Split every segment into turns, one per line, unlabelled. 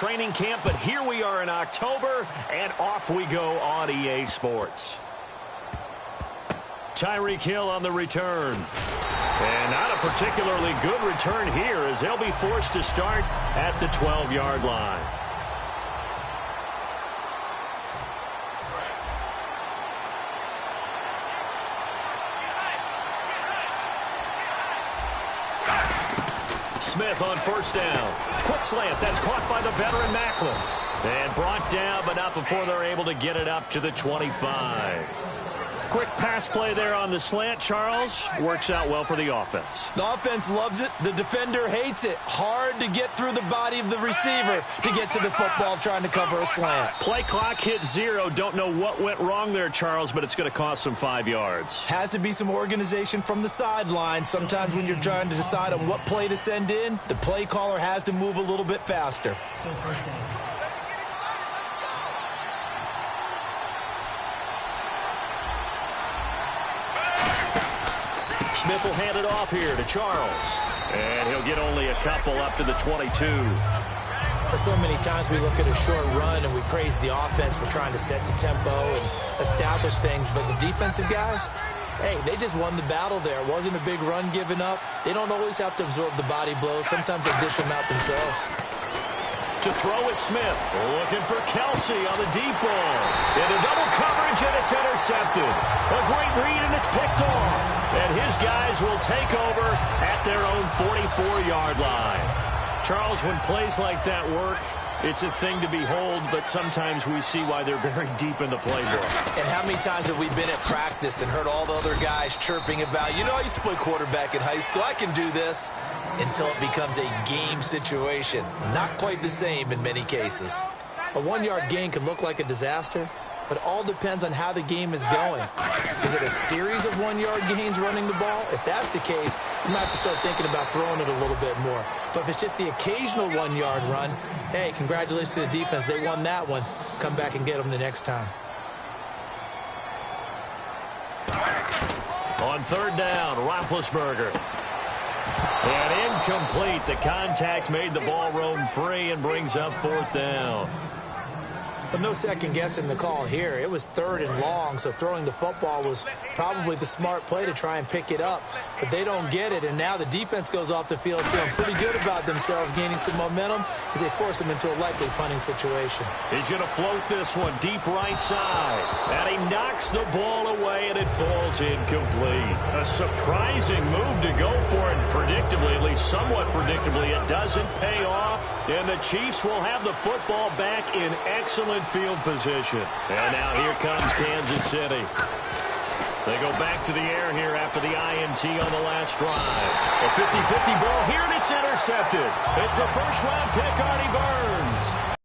training camp, but here we are in October, and off we go on EA Sports. Tyreek Hill on the return. And not a particularly good return here as they'll be forced to start at the 12-yard line. Smith on first down. Quick slant. That's caught by the veteran Macklin. And brought down, but not before they're able to get it up to the 25. Quick pass play there on the slant, Charles. Works out well for the offense.
The offense loves it. The defender hates it. Hard to get through the body of the receiver to get to the football trying to cover a slant.
Play clock hit 0. Don't know what went wrong there, Charles, but it's going to cost them 5 yards.
Has to be some organization from the sideline. Sometimes when you're trying to decide on what play to send in, the play caller has to move a little bit faster.
Still first down.
Smith will hand it off here to Charles. And he'll get only a couple up to the 22.
So many times we look at a short run and we praise the offense for trying to set the tempo and establish things. But the defensive guys, hey, they just won the battle there. It wasn't a big run given up. They don't always have to absorb the body blows. Sometimes they dish them out themselves.
To throw is Smith. Looking for Kelsey on the deep ball. Into double coverage, and it's intercepted. A great read, and it's picked off. And his guys will take over at their own 44-yard line. Charles, when plays like that work, it's a thing to behold, but sometimes we see why they're very deep in the playbook.
And how many times have we been at practice and heard all the other guys chirping about, you know, I used to play quarterback in high school. I can do this. Until it becomes a game situation. Not quite the same in many cases. A 1-yard gain can look like a disaster, but it all depends on how the game is going. Is it a series of 1-yard gains running the ball? If that's the case, you might have to start thinking about throwing it a little bit more. But if it's just the occasional 1-yard run, hey, congratulations to the defense. They won that one. Come back and get them the next time.
On third down, Roethlisberger. And incomplete. The contact made the ball roam free and brings up fourth down.
But no second guessing the call here. It was third and long, so throwing the football was probably the smart play to try and pick it up. But they don't get it, and now the defense goes off the field feeling pretty good about themselves, gaining some momentum as they force them into a likely punting situation.
He's going to float this one deep right side. And he knocks the ball away, and it falls incomplete. A surprising move to go for it. Predictably, at least somewhat predictably, it doesn't pay off. And the Chiefs will have the football back in excellent field position. And now here comes Kansas City. They go back to the air here after the INT on the last drive. A 50-50 ball here, and it's intercepted. It's a first-round pick, Artie Burns.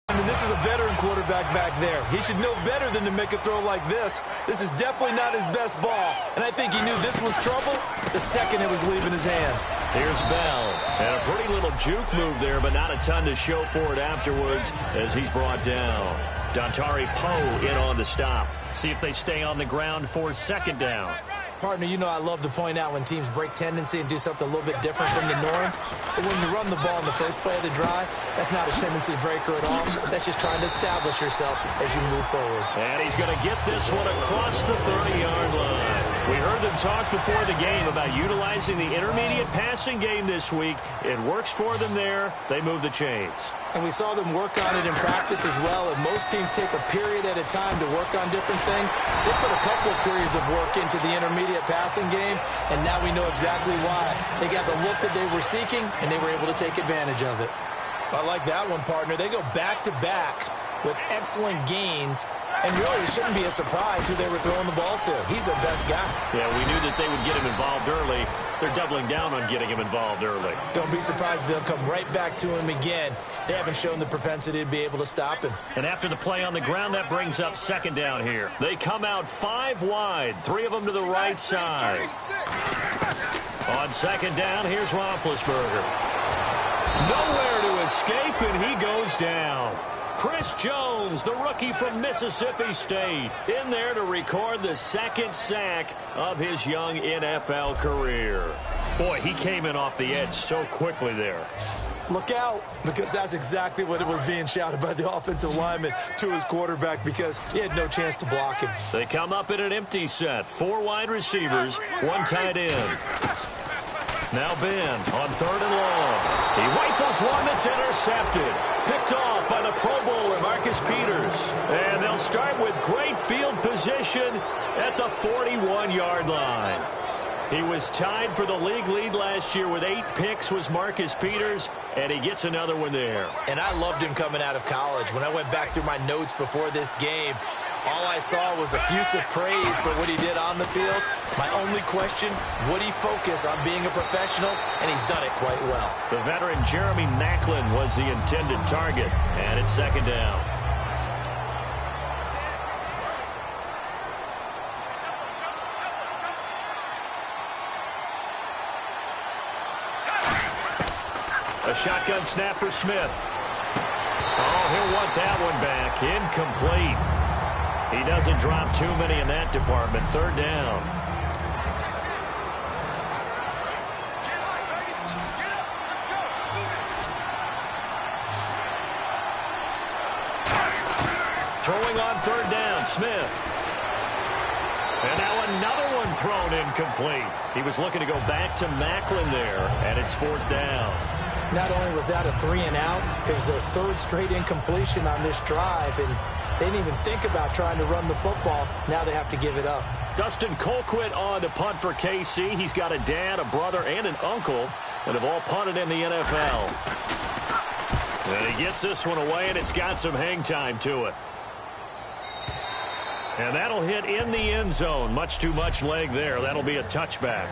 I mean, this is a veteran quarterback back there. He should know better than to make a throw like this. This is definitely not his best ball, and I think he knew this was trouble the second it was leaving his hand.
Here's Bell, and a pretty little juke move there, but not a ton to show for it afterwards as he's brought down. Dontari Poe in on the stop. See if they stay on the ground for second down.
Partner, you know I love to point out when teams break tendency and do something a little bit different from the norm. But when you run the ball in the first play of the drive, that's not a tendency breaker at all. That's just trying to establish yourself as you move forward.
And he's going to get this one across the 30-yard line. We heard them talk before the game about utilizing the intermediate passing game this week. It works for them there. They move the chains.
And we saw them work on it in practice as well. And most teams take a period at a time to work on different things. They put a couple of periods of work into the intermediate passing game, and now we know exactly why. They got the look that they were seeking, and they were able to take advantage of it. I like that one, partner. They go back-to-back with excellent gains, and really it shouldn't be a surprise who they were throwing the ball to. He's their best guy.
Yeah, we knew that they would get him involved early. They're doubling down on getting him involved early.
Don't be surprised if they'll come right back to him again. They haven't shown the propensity to be able to stop him.
And after the play on the ground, that brings up second down here. They come out 5 wide, 3 of them to the right side. On second down, here's Roethlisberger. Nowhere to escape, and he goes down. Chris Jones, the rookie from Mississippi State, in there to record the second sack of his young NFL career. Boy, he came in off the edge so quickly there.
Look out, because that's exactly what it was being shouted by the offensive lineman to his quarterback, because he had no chance to block him.
They come up in an empty set. 4 wide receivers, 1 tight end. Now Ben on 3rd and long. He rifles one that's intercepted. Picked off by the Pro Bowler, Marcus Peters. And they'll start with great field position at the 41-yard line. He was tied for the league lead last year with 8 picks, was Marcus Peters, and he gets another one there.
And I loved him coming out of college. When I went back through my notes before this game, all I saw was effusive praise for what he did on the field. My only question, would he focus on being a professional? And he's done it quite well.
The veteran Jeremy Maclin was the intended target, and it's 2nd down. A shotgun snap for Smith. Oh, he'll want that one back. Incomplete. He doesn't drop too many in that department. 3rd down. Throwing on 3rd down, Smith. And now another one thrown incomplete. He was looking to go back to Maclin there, and it's 4th down.
Not only was that a 3-and-out, it was their 3rd straight incompletion on this drive, and they didn't even think about trying to run the football. Now they have to give it up.
Dustin Colquitt on to punt for KC. He's got a dad, a brother, and an uncle that have all punted in the NFL. And he gets this one away, and it's got some hang time to it. And that'll hit in the end zone. Much too much leg there. That'll be a touchback.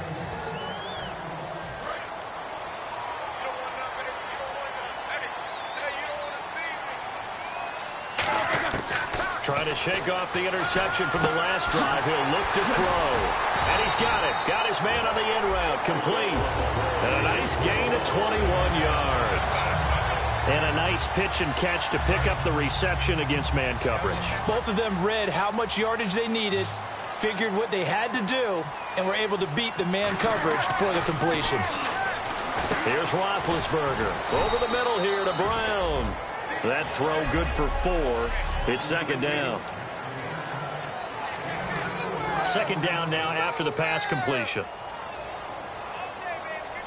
Trying to shake off the interception from the last drive. He'll look to throw. And he's got it. Got his man on the end route. Complete. And a nice gain of 21 yards. And a nice pitch and catch to pick up the reception against man coverage.
Both of them read how much yardage they needed, figured what they had to do, and were able to beat the man coverage for the completion.
Here's Roethlisberger. Over the middle here to Brown. That throw good for 4. It's 2nd down. 2nd down now after the pass completion.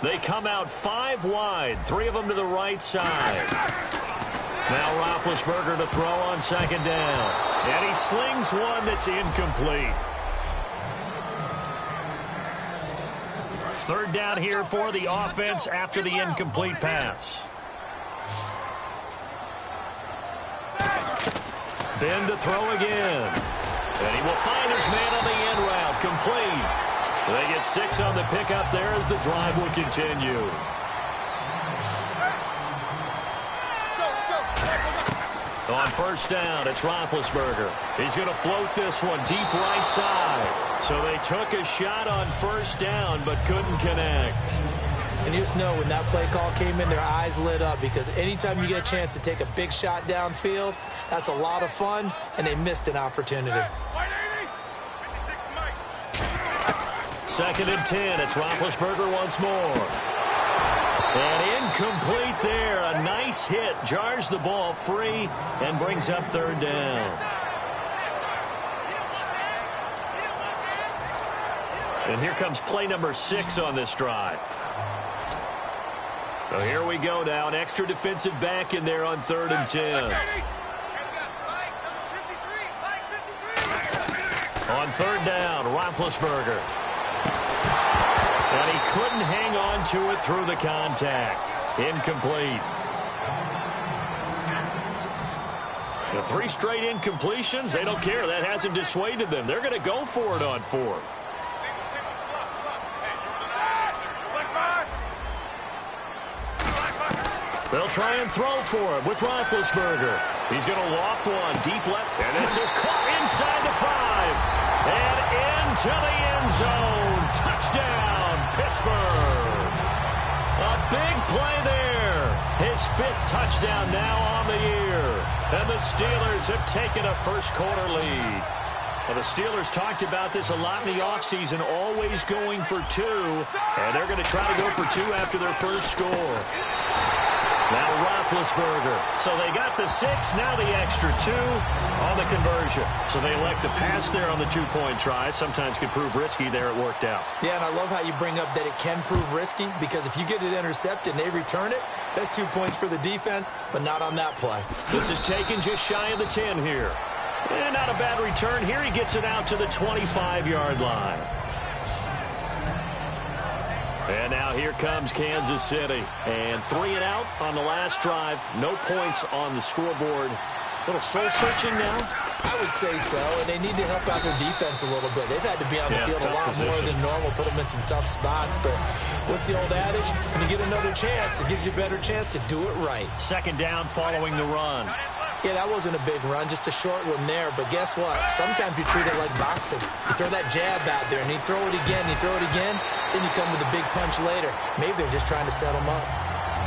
They come out 5 wide, 3 of them to the right side. Now Roethlisberger to throw on 2nd down. And he slings one that's incomplete. 3rd down here for the offense after the incomplete pass. Ben to throw again. And he will find his man on the end route. Complete. They get 6 on the pickup there as the drive will continue. On 1st down, it's Roethlisberger. He's going to float this one deep right side. So they took a shot on 1st down but couldn't connect.
And you just know when that play call came in, their eyes lit up, because anytime you get a chance to take a big shot downfield, that's a lot of fun, and they missed an opportunity.
2nd and 10. It's Roethlisberger once more. And incomplete there. A nice hit. Jars the ball free and brings up 3rd down. And here comes play number 6 on this drive. So here we go now. An extra defensive back in there on 3rd and 10. On 3rd down, Roethlisberger. And he couldn't hang on to it through the contact. Incomplete. The 3 straight incompletions, they don't care. That hasn't dissuaded them. They're going to go for it on 4th. They'll try and throw for it with Roethlisberger. He's going to loft one deep left. And this is caught inside the 5. And into the end zone. Touchdown, Pittsburgh. A big play there. His 5th touchdown now on the year. And the Steelers have taken a first-quarter lead. Well, the Steelers talked about this a lot in the offseason, always going for 2. And they're going to try to go for 2 after their first score. Roethlisberger. So they got the 6, now the extra 2 on the conversion. So they elect to pass there on the 2-point try. Sometimes can prove risky. There it worked out.
Yeah, and I love how you bring up that it can prove risky, because if you get it intercepted and they return it, that's 2 points for the defense, but not on that play.
This is taken just shy of the 10 here. And not a bad return here. He gets it out to the 25-yard line. And now here comes Kansas City. And 3 and out on the last drive. No points on the scoreboard. A little soul-searching now?
I would say so, and they need to help out their defense a little bit. They've had to be on the field a lot more than normal, put them in some tough spots. But what's the old adage? When you get another chance, it gives you a better chance to do it right.
Second down following the run.
Yeah, that wasn't a big run, just a short one there. But guess what? Sometimes you treat it like boxing. You throw that jab out there, and you throw it again, then you come with a big punch later. Maybe they're just trying to set them up.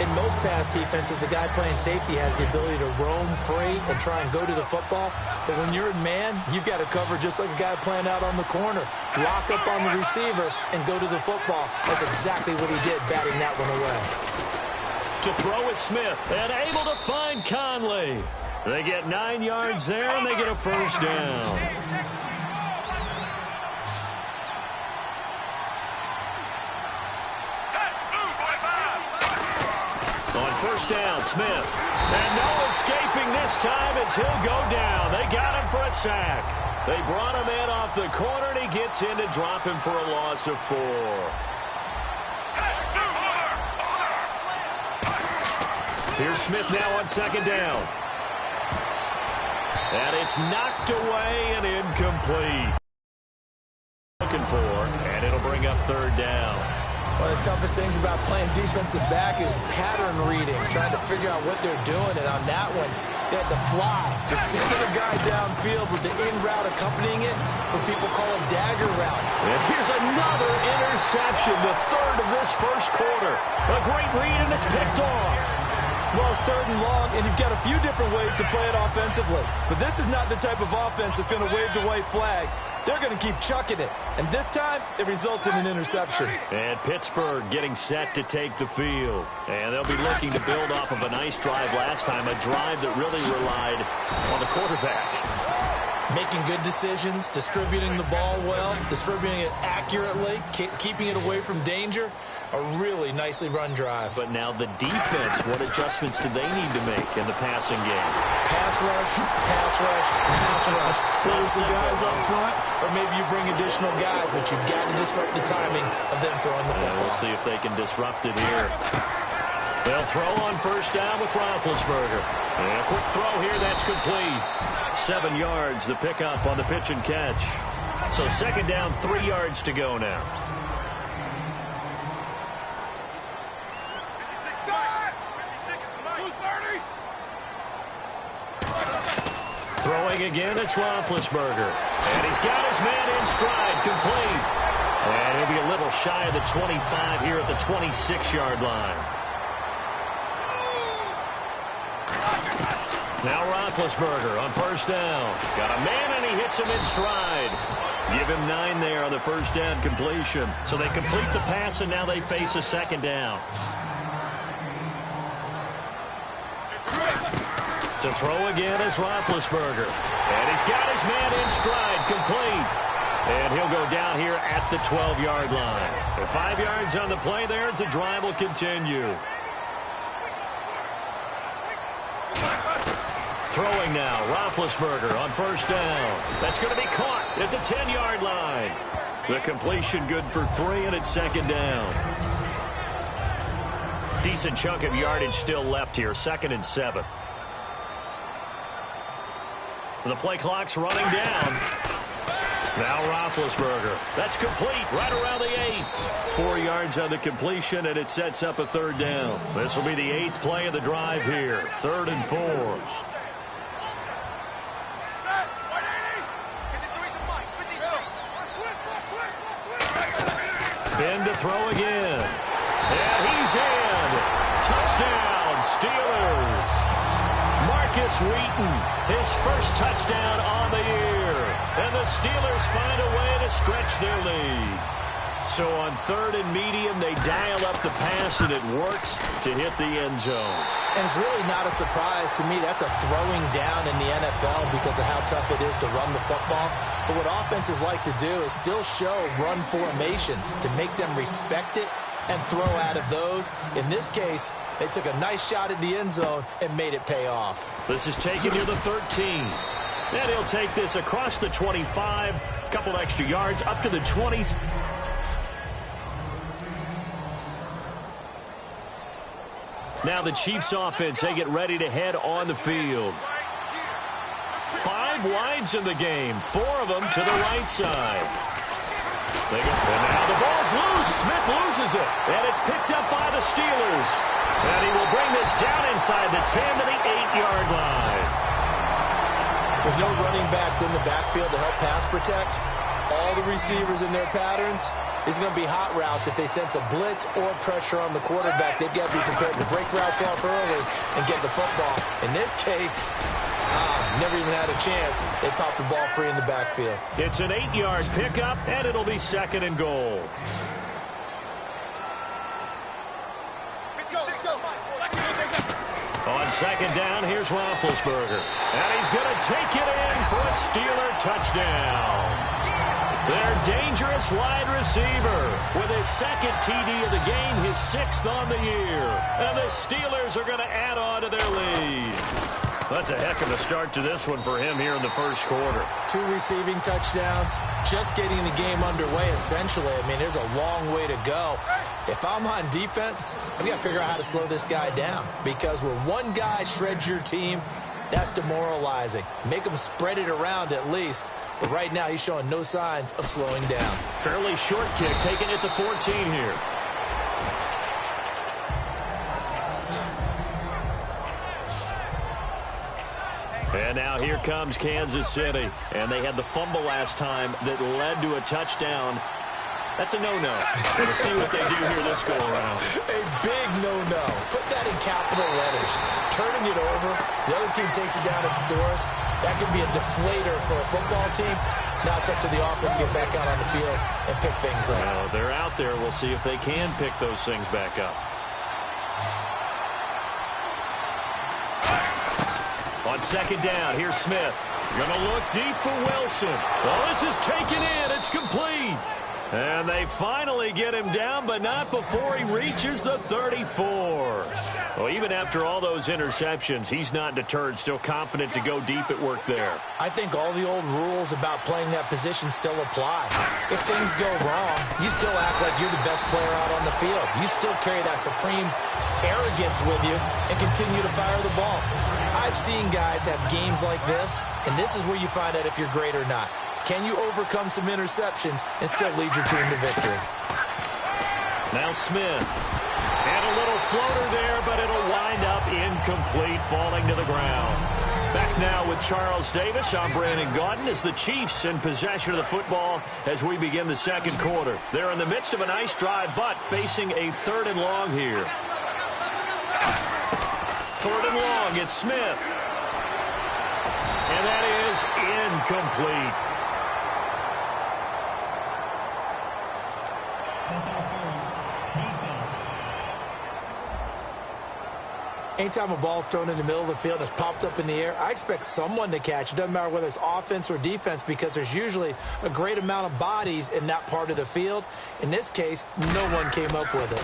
In most pass defenses, the guy playing safety has the ability to roam free and try and go to the football. But when you're in man, you've got to cover just like a guy playing out on the corner. Lock up on the receiver and go to the football. That's exactly what he did, batting that one away.
To throw is Smith, and able to find Conley. They get 9 yards there, and they get a first down. On first down, Smith. And no escaping this time as he'll go down. They got him for a sack. They brought him in off the corner, and he gets in to drop him for a loss of 4. Here's Smith now on second down. And it's knocked away and incomplete. Looking for, and it'll bring up third down.
One of the toughest things about playing defensive back is pattern reading, trying to figure out what they're doing. And on that one, they had to fly, just sending a guy downfield with the in route accompanying it, what people call a dagger route.
And here's another interception, the third of this first quarter. A great read, and it's picked off.
Well, it's third and long, and you've got a few different ways to play it offensively. But this is not the type of offense that's going to wave the white flag. They're going to keep chucking it. And this time, it results in an interception.
And Pittsburgh getting set to take the field. And they'll be looking to build off of a nice drive last time, a drive that really relied on the quarterback.
Making good decisions, distributing the ball well, distributing it accurately, keeping it away from danger. A really nicely run drive.
But now the defense, what adjustments do they need to make in the passing game?
Pass rush, pass rush, pass rush. Whether it's the guys up front, or maybe you bring additional guys, but you've got to disrupt the timing of them throwing the football.
We'll see if they can disrupt it here. They'll throw on first down with Roethlisberger. And a quick throw here, that's complete. 7 yards, the pickup on the pitch and catch. So second down, 3 yards to go now. Throwing again, it's Roethlisberger. And he's got his man in stride, complete. And he'll be a little shy of the 25 here at the 26-yard line. Now Roethlisberger on first down. Got a man, and he hits him in stride. Give him 9 there on the first down completion. So they complete the pass, and now they face a second down. To throw again is Roethlisberger. And he's got his man in stride, complete. And he'll go down here at the 12-yard line. And 5 yards on the play there as the drive will continue. Throwing now, Roethlisberger on first down. That's going to be caught at the 10-yard line. The completion good for 3, and it's second down. Decent chunk of yardage still left here, 2nd and 7. The play clock's running down. Now Roethlisberger. That's complete right around the 8. 4 yards on the completion, and it sets up a third down. This will be the 8th play of the drive here. 3rd and 4. Ben to throw again. And he's in. Touchdown, Steelers. Marcus Wheaton, his first touchdown on the year. And the Steelers find a way to stretch their lead. So on 3rd and medium, they dial up the pass, and it works to hit the end zone.
And it's really not a surprise to me. That's a throwing down in the NFL because of how tough it is to run the football. But what offenses like to do is still show run formations to make them respect it and throw out of those. In this case, they took a nice shot at the end zone and made it pay off.
This is taken near the 13. And he'll take this across the 25, a couple extra yards up to the 20s. Now the Chiefs offense, they get ready to head on the field. 5 wides in the game, 4 of them to the right side. And now the ball's loose. Smith loses it, and it's picked up by the Steelers. And he will bring this down inside the 10 to the 8-yard line.
With no running backs in the backfield to help pass protect, all the receivers in their patterns, is going to be hot routes if they sense a blitz or pressure on the quarterback. They've got to be prepared to break routes off early and get the football. In this case, never even had a chance. They popped the ball free in the backfield.
It's an 8-yard pickup, and it'll be 2nd and goal. On 2nd down, here's Roethlisberger. And he's going to take it in for a Steeler touchdown. Their dangerous wide receiver with his 2nd TD of the game, his 6th on the year. And the Steelers are going to add on to their lead. That's a heck of a start to this one for him here in the first quarter.
2 receiving touchdowns, just getting the game underway essentially. I mean, there's a long way to go. If I'm on defense, I've got to figure out how to slow this guy down. Because when one guy shreds your team, that's demoralizing. Make him spread it around at least. But right now, he's showing no signs of slowing down.
Fairly short kick, taking it to 14 here. And now here comes Kansas City. And they had the fumble last time that led to a touchdown. That's a no-no. Let's see what they do here this go-around.
A big no-no. Put that in capital letters. Turning it over, the other team takes it down and scores. That can be a deflator for a football team. Now it's up to the offense to get back out on the field and pick things up.
Well, they're out there. We'll see if they can pick those things back up. On 2nd down, here's Smith. Going to look deep for Wilson. Well, this is taken in. It's complete. And they finally get him down, but not before he reaches the 34. Well, even after all those interceptions, he's not deterred, still confident to go deep at work there.
I think all the old rules about playing that position still apply. If things go wrong, you still act like you're the best player out on the field. You still carry that supreme arrogance with you and continue to fire the ball. I've seen guys have games like this, and this is where you find out if you're great or not. Can you overcome some interceptions and still lead your team to victory?
Now Smith. And a little floater there, but it'll wind up incomplete, falling to the ground. Back now with Charles Davis. I'm Brandon Gaudin as the Chiefs in possession of the football as we begin the 2nd quarter. They're in the midst of a nice drive, but facing a 3rd and long here. 3rd and long, it's Smith. And that is incomplete.
Anytime a ball's thrown in the middle of the field and it's popped up in the air, I expect someone to catch. It doesn't matter whether it's offense or defense because there's usually a great amount of bodies in that part of the field. In this case, no one came up with it.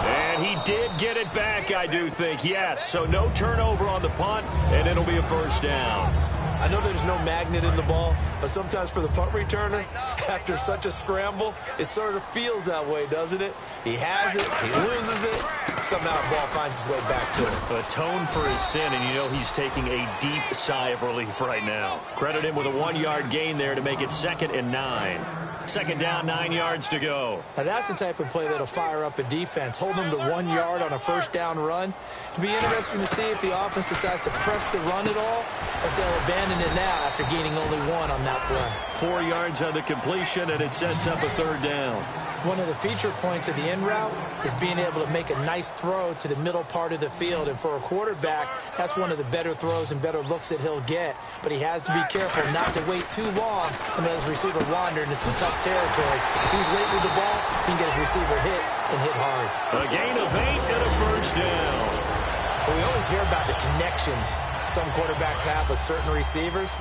And he did get it back, I do think, yes. So no turnover on the punt, and it'll be a 1st down.
I know there's no magnet in the ball, but sometimes for the punt returner, after such a scramble, it sort of feels that way, doesn't it? He has it, he loses it, somehow the ball finds its way back to him.
Atone for his sin, and you know he's taking a deep sigh of relief right now. Credit him with a 1-yard gain there to make it 2nd and 9. 2nd down, 9 yards to go.
Now that's the type of play that'll fire up a defense. Hold them to 1 yard on a 1st down run. It'll be interesting to see if the offense decides to press the run at all, if they'll abandon it now after gaining only 1 on that play.
4 yards on the completion, and it sets up a 3rd down.
One of the feature points of the in route is being able to make a nice throw to the middle part of the field. And for a quarterback, that's one of the better throws and better looks that he'll get. But he has to be careful not to wait too long and let his receiver wander into some tough territory. If he's late with the ball, he can get his receiver hit and hit hard.
A gain of 8 and a first down.
We always hear about the connections some quarterbacks have with certain receivers.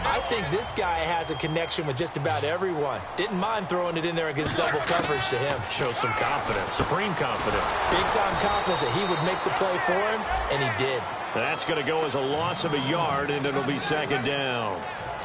I think this guy has a connection with just about everyone. Didn't mind throwing it in there against double coverage to him.
Shows some confidence, supreme confidence.
Big-time confidence that he would make the play for him, and he did.
That's going to go as a loss of a yard, and it'll be second down.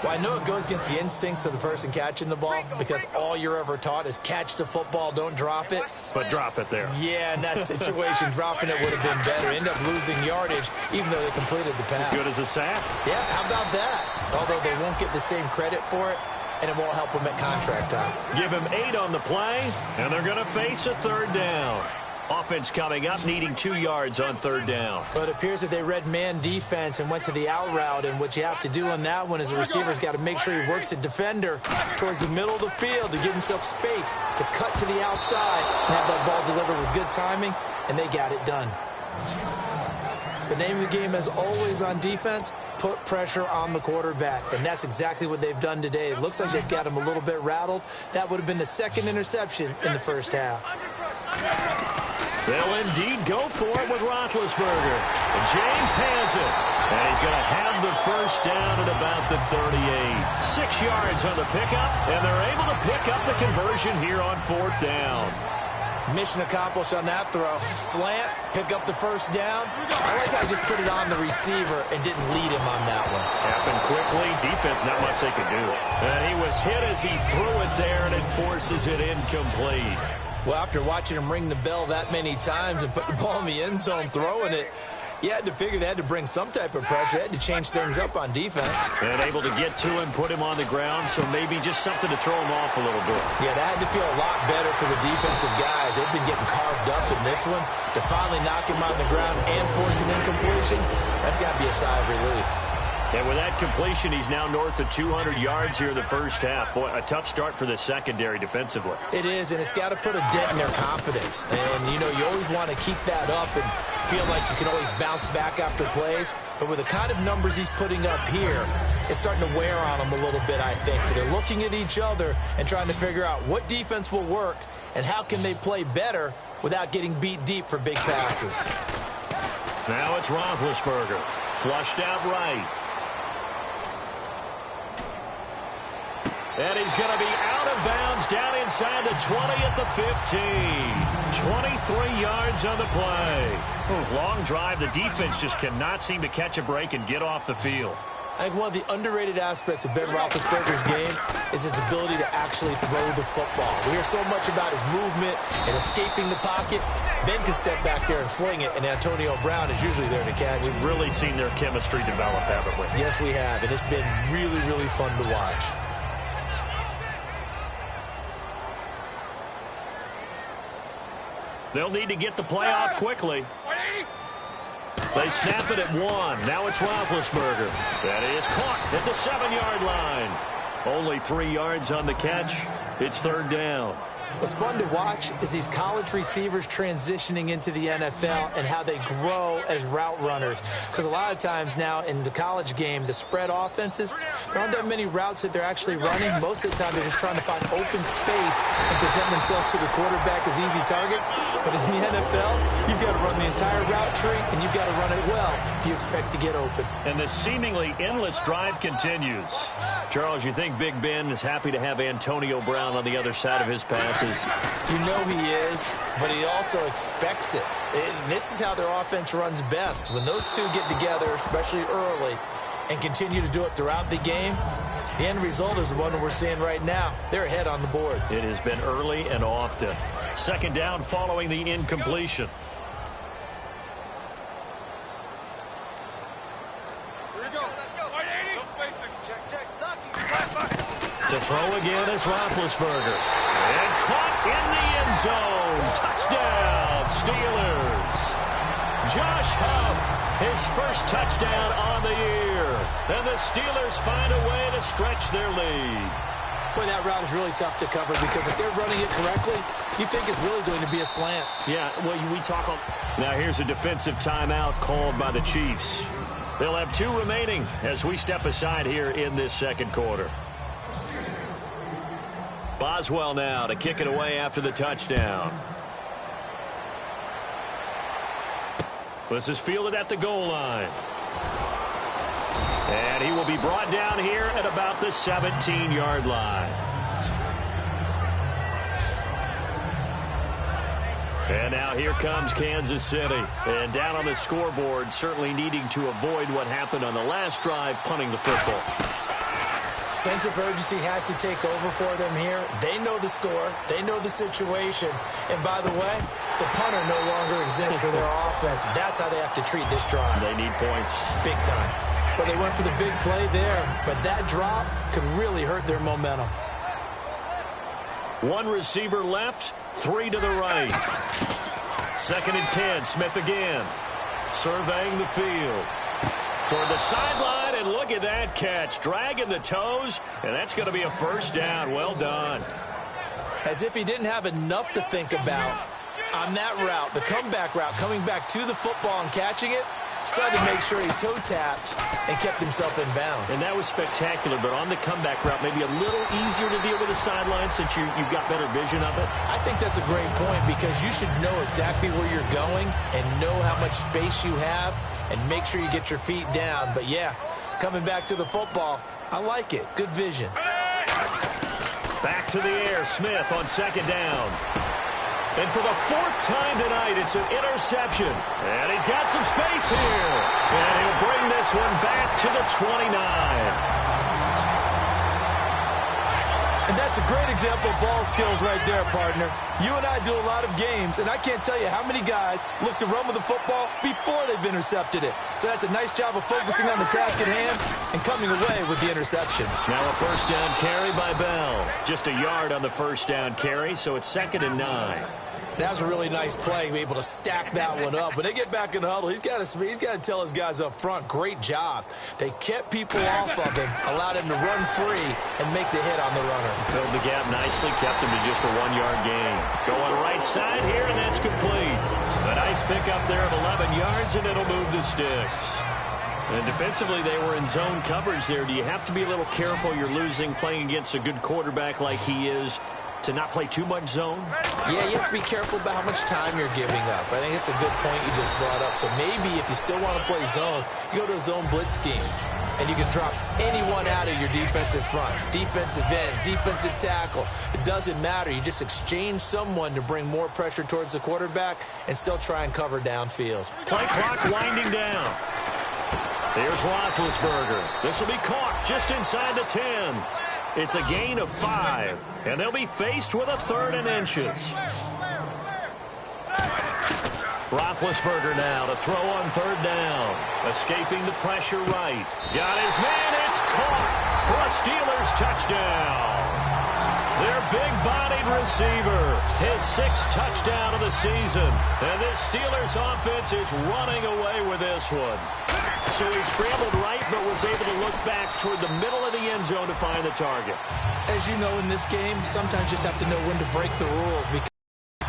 Well, I know it goes against the instincts of the person catching the ball because all you're ever taught is catch the football, don't drop it.
But drop it there.
Yeah, in that situation, dropping it would have been better. End up losing yardage, even though they completed the pass.
As good as a sack.
Yeah, how about that? Although they won't get the same credit for it, and it won't help them at contract time.
Give him 8 on the play, and they're going to face a third down. Offense coming up, needing 2 yards on third down.
But it appears that they read man defense and went to the out route, and what you have to do on that one is the receiver's got to make sure he works the defender towards the middle of the field to give himself space to cut to the outside and have that ball delivered with good timing, and they got it done. The name of the game is always on defense, put pressure on the quarterback, and that's exactly what they've done today. It looks like they've got him a little bit rattled. That would have been the second interception in the first half.
They'll indeed go for it with Roethlisberger. And James has it. And he's going to have the first down at about the 38. 6 yards on the pickup, and they're able to pick up the conversion here on fourth down.
Mission accomplished on that throw. Slant, pick up the first down. I like how I just put it on the receiver and didn't lead him on that one.
Happened quickly. Defense, not much they could do. And he was hit as he threw it there, and it forces it incomplete.
Well, after watching him ring the bell that many times and put the ball in the end zone throwing it, you had to figure they had to bring some type of pressure. They had to change things up on defense.
And able to get to him, put him on the ground, so maybe just something to throw him off a little bit.
Yeah, that had to feel a lot better for the defensive guys. They've been getting carved up in this one. To finally knock him on the ground and force an incompletion, that's got to be a sigh of relief.
And with that completion, he's now north of 200 yards here in the first half. Boy, a tough start for the secondary defensively.
It is, and it's got to put a dent in their confidence. And, you know, you always want to keep that up and feel like you can always bounce back after plays. But with the kind of numbers he's putting up here, it's starting to wear on them a little bit, I think. So they're looking at each other and trying to figure out what defense will work and how can they play better without getting beat deep for big passes.
Now it's Roethlisberger. Flushed out right. And he's going to be out of bounds down inside the 20 at the 15. 23 yards on the play. Long drive. The defense just cannot seem to catch a break and get off the field.
I think one of the underrated aspects of Ben Roethlisberger's game is his ability to actually throw the football. We hear so much about his movement and escaping the pocket. Ben can step back there and fling it, and Antonio Brown is usually there to catch.
We've really seen their chemistry develop, haven't we?
Yes, we have, and it's been really, really fun to watch.
They'll need to get the play off quickly. They snap it at 1. Now it's Roethlisberger. That is caught at the 7-yard line. Only 3 yards on the catch. It's third down.
What's fun to watch is these college receivers transitioning into the NFL and how they grow as route runners. Because a lot of times now in the college game, the spread offenses, there aren't that many routes that they're actually running. Most of the time, they're just trying to find open space and present themselves to the quarterback as easy targets. But in the NFL, you've got to run the entire route tree, and you've got to run it well if you expect to get open.
And the seemingly endless drive continues. Charles, you think Big Ben is happy to have Antonio Brown on the other side of his passes?
You know he is, but he also expects it. And this is how their offense runs best. When those two get together, especially early, and continue to do it throughout the game, the end result is the one that we're seeing right now. They're ahead on the board.
It has been early and often. Second down following the incompletion. To throw again is Roethlisberger. And caught in the end zone. Touchdown, Steelers. Josh Huff, his first touchdown on the year. And the Steelers find a way to stretch their lead.
Boy, that route is really tough to cover because if they're running it correctly, you think it's really going to be a slant.
Yeah, well, we talk on... Now here's a defensive timeout called by the Chiefs. They'll have 2 remaining as we step aside here in this second quarter. Boswell now to kick it away after the touchdown. This is fielded at the goal line. And he will be brought down here at about the 17-yard line. And now here comes Kansas City. And down on the scoreboard, certainly needing to avoid what happened on the last drive, punting the football.
Sense of urgency has to take over for them here. They know the score. They know the situation. And by the way, the punter no longer exists for their offense. That's how they have to treat this drive.
They need points.
Big time. But they went for the big play there. But that drop could really hurt their momentum.
1 receiver left, 3 to the right. 2nd and 10, Smith again. Surveying the field. Toward the sideline, and look at that catch. Dragging the toes, and that's going to be a first down. Well done.
As if he didn't have enough to think about on that route, the comeback route, coming back to the football and catching it, decided to make sure he toe-tapped and kept himself in bounds.
And that was spectacular, but on the comeback route, maybe a little easier to deal with the sideline since you've got better vision of it.
I think that's a great point because you should know exactly where you're going and know how much space you have and make sure you get your feet down. But, yeah, coming back to the football, I like it. Good vision.
Back to the air, Smith on 2nd down. And for the 4th time tonight, it's an interception. And he's got some space here. And he'll bring this one back to the 29.
And that's a great example of ball skills right there, partner. You and I do a lot of games, and I can't tell you how many guys look to run with the football before they've intercepted it. So that's a nice job of focusing on the task at hand and coming away with the interception.
Now a first down carry by Bell. Just a yard on the first down carry, so it's 2nd and 9.
That was a really nice play, be able to stack that one up. When they get back in the huddle, he's got to tell his guys up front, great job. They kept people off of him, allowed him to run free and make the hit on the runner.
Filled the gap nicely, kept him to just a 1-yard gain. Going right side here, and that's complete. A nice pickup there of 11 yards, and it'll move the sticks. And defensively, they were in zone coverage there. Do you have to be a little careful? You're losing, playing against a good quarterback like he is, to not play too much zone?
Yeah, you have to be careful about how much time you're giving up. I think it's a good point you just brought up. So maybe if you still want to play zone, you go to a zone blitz scheme. And you can drop anyone out of your defensive front. Defensive end, defensive tackle. It doesn't matter. You just exchange someone to bring more pressure towards the quarterback and still try and cover downfield.
Play clock winding down. Here's Roethlisberger. This will be caught just inside the 10. It's a gain of 5, and they'll be faced with a 3rd and inches. Roethlisberger now to throw on 3rd down. Escaping the pressure right. Got his man. It's caught for a Steelers touchdown. Their big-bodied receiver, his 6th touchdown of the season. And this Steelers offense is running away with this one. So he scrambled right, but was able to look back toward the middle of the end zone to find the target.
As you know, in this game, sometimes you just have to know when to break the rules because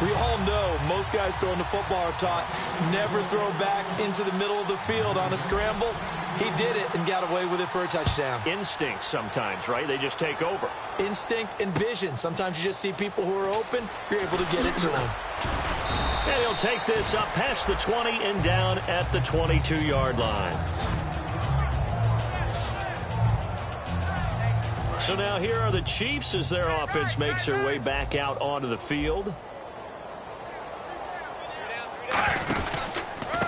we all know most guys throwing the football are taught never throw back into the middle of the field on a scramble. He did it and got away with it for a touchdown.
Instinct sometimes, right? They just take over.
Instinct and vision. Sometimes you just see people who are open, you're able to get it to them.
And he'll take this up past the 20 and down at the 22-yard line. So now here are the Chiefs as their offense makes their way back out onto the field.